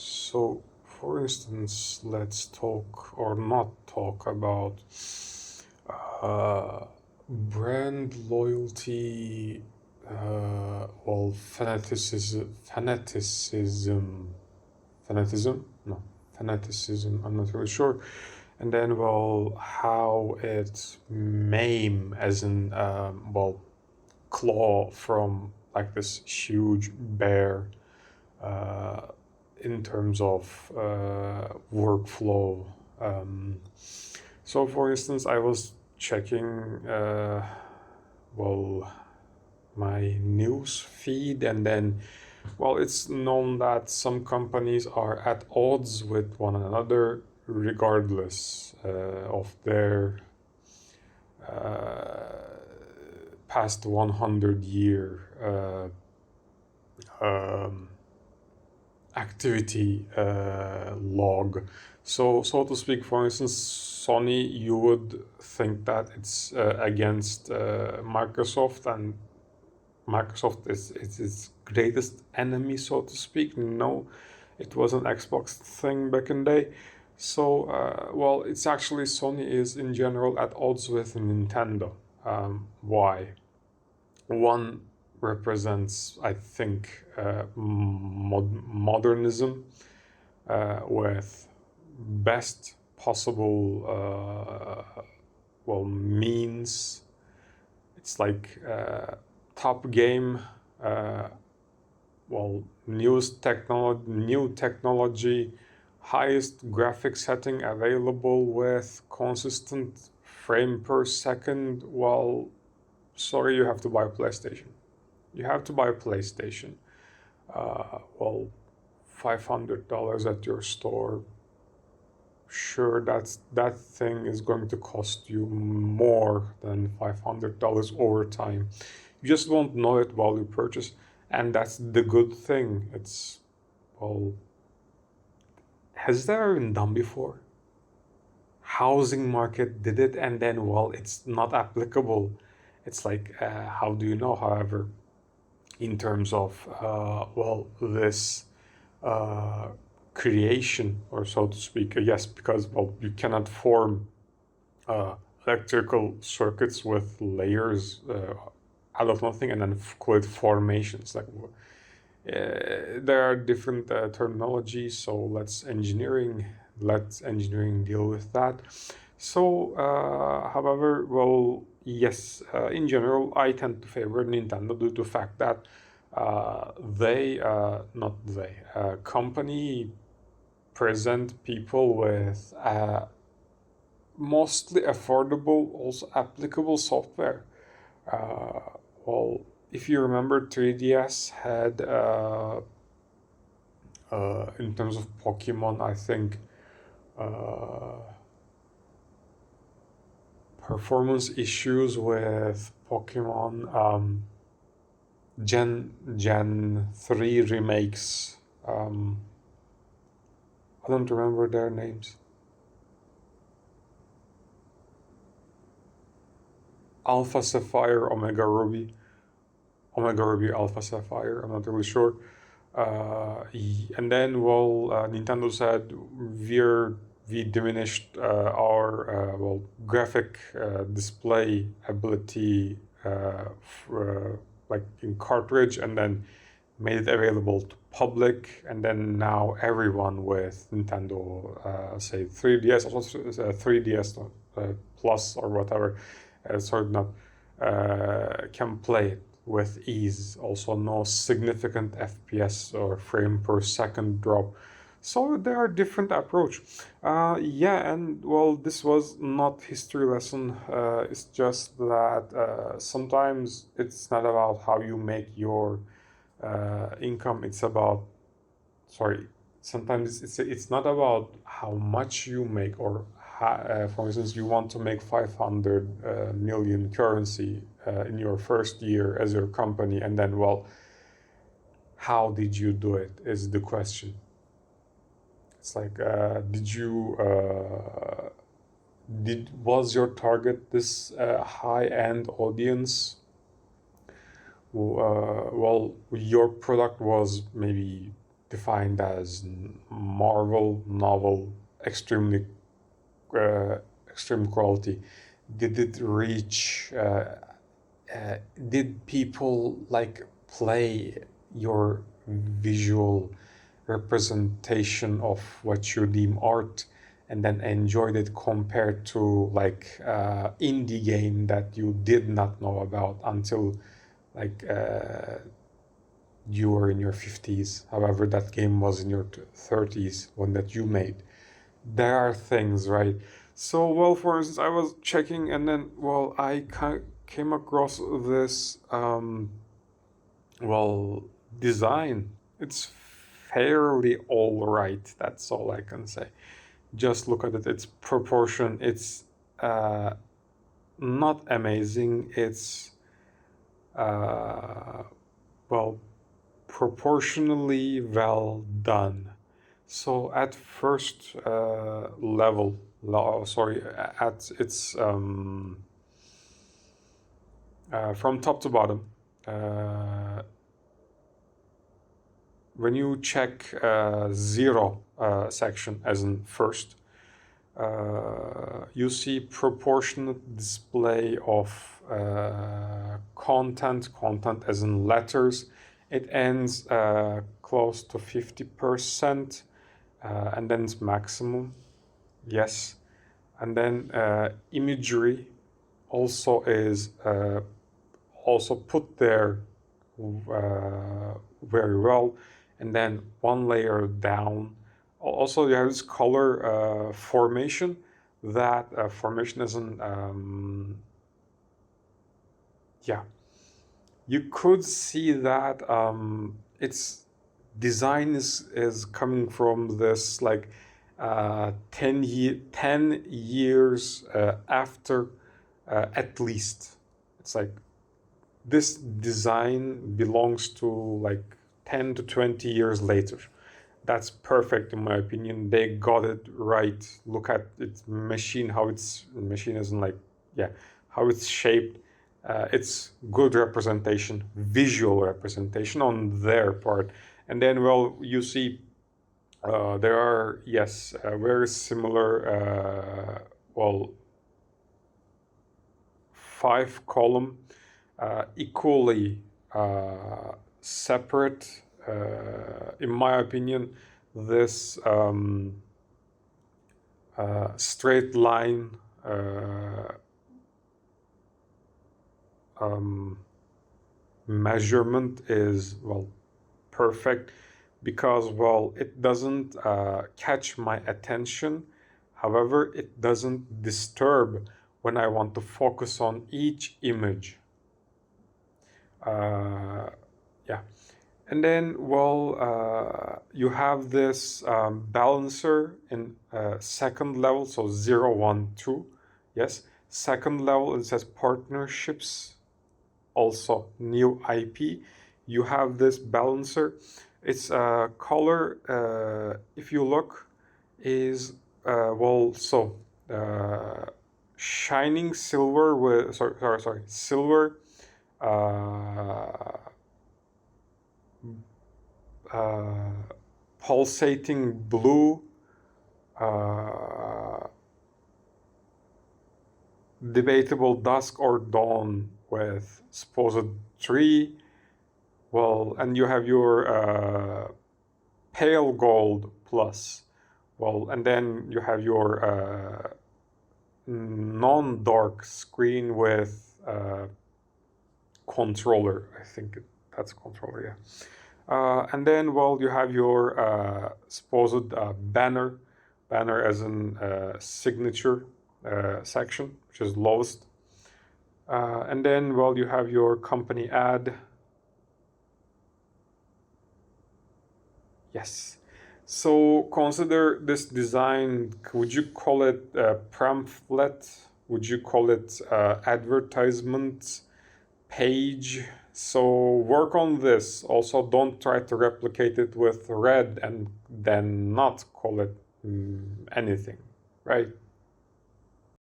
So, for instance, let's talk or not talk about uh, brand loyalty, fanaticism, no, fanaticism, I'm not really sure. And then, how it maim, as in, claw from like this huge bear uh, in terms of workflow. Um, so, for instance, I was checking, well, my news feed, and then, it's known that some companies are at odds with one another, regardless of their past 100-year activity log. So to speak, for instance, Sony, you would think that it's against Microsoft, and Microsoft is its greatest enemy, so to speak. No, it was an Xbox thing back in the day. So, it's actually Sony is in general at odds with Nintendo. Why? One represents, I think, modernism with best possible means. It's like top game, uh, new technology, highest graphic setting available with consistent frame per second. Well, sorry, you have to buy a PlayStation. You have to buy a PlayStation. $500 at your store. Sure, that thing is going to cost you more than $500 over time. You just won't know it while you purchase, and that's the good thing. It's, has that ever been done before? Housing market did it, and then, it's not applicable. It's like, how do you know? However, in terms of this creation, or so to speak, yes, because you cannot form electrical circuits with layers out of nothing and then call it formations. Like, there are different terminologies, so let engineering deal with that. So, however, yes, in general, I tend to favor Nintendo due to the fact that company present people with mostly affordable, also applicable software. Uh, well, if you remember, 3DS had, in terms of Pokemon, I think, performance issues with Pokemon Gen 3 remakes. I don't remember their names. Alpha Sapphire, Omega Ruby, Alpha Sapphire. I'm not really sure. And then, Nintendo said we diminished our graphic display ability like in cartridge, and then made it available to public, and then now everyone with Nintendo, say 3DS, also 3DS Plus or whatever, can play it with ease. Also, no significant FPS or frame per second drop. So there are different approach. And this was not history lesson. It's just that sometimes it's not about how you make your income. It's about, sometimes it's not about how much you make, or for instance, you want to make 500 million currency in your first year as your company, and then, how did you do it is the question. It's like, was your target this high-end audience? Your product was maybe defined as Marvel novel, extreme quality? Did it reach? Did people like play your visual representation of what you deem art and then enjoyed it compared to like indie game that you did not know about until like you were in your 50s, however that game was in your 30s when that you made? There are things, right? So, well, for instance, I was checking and then, well, I came across this, well, design. It's fairly all right. That's all I can say. Just look at it. It's proportion. It's not amazing. It's, well, proportionally well done. So at first level, sorry, at its from top to bottom, when you check zero section as in first, you see proportionate display of content as in letters. It ends close to 50%, and then it's maximum, yes. And then imagery also is also put there very well. And then one layer down, also you have this color formation. That formation isn't, yeah, you could see that its design is coming from this like 10 years after, at least. It's like this design belongs to like 10 to 20 years later. That's perfect in my opinion. They got it right. Look at its machine, how its machine isn't like, yeah, how it's shaped. It's good representation, visual representation on their part. And then, well, you see there are, yes, very similar, well, 5-column, equally separate, in my opinion. This straight line measurement is, well, perfect, because, well, it doesn't catch my attention. However, it doesn't disturb when I want to focus on each image. Yeah. And then, well, you have this balancer in second level, so 0, 1, 2. Yes. Second level, it says partnerships, also new IP. You have this balancer. Its color, if you look, is well, so shining silver with sorry, silver, pulsating blue, debatable dusk or dawn with supposed tree. Well, and you have your pale gold plus. Well, and then you have your non-dark screen with controller. I think that's controller, yeah. And then, well, you have your supposed banner as in signature section, which is lowest. And then, well, you have your company ad. Yes. So consider this design. Would you call it a pamphlet? Would you call it advertisement page? So work on this. Also, don't try to replicate it with red and then not call it anything, right?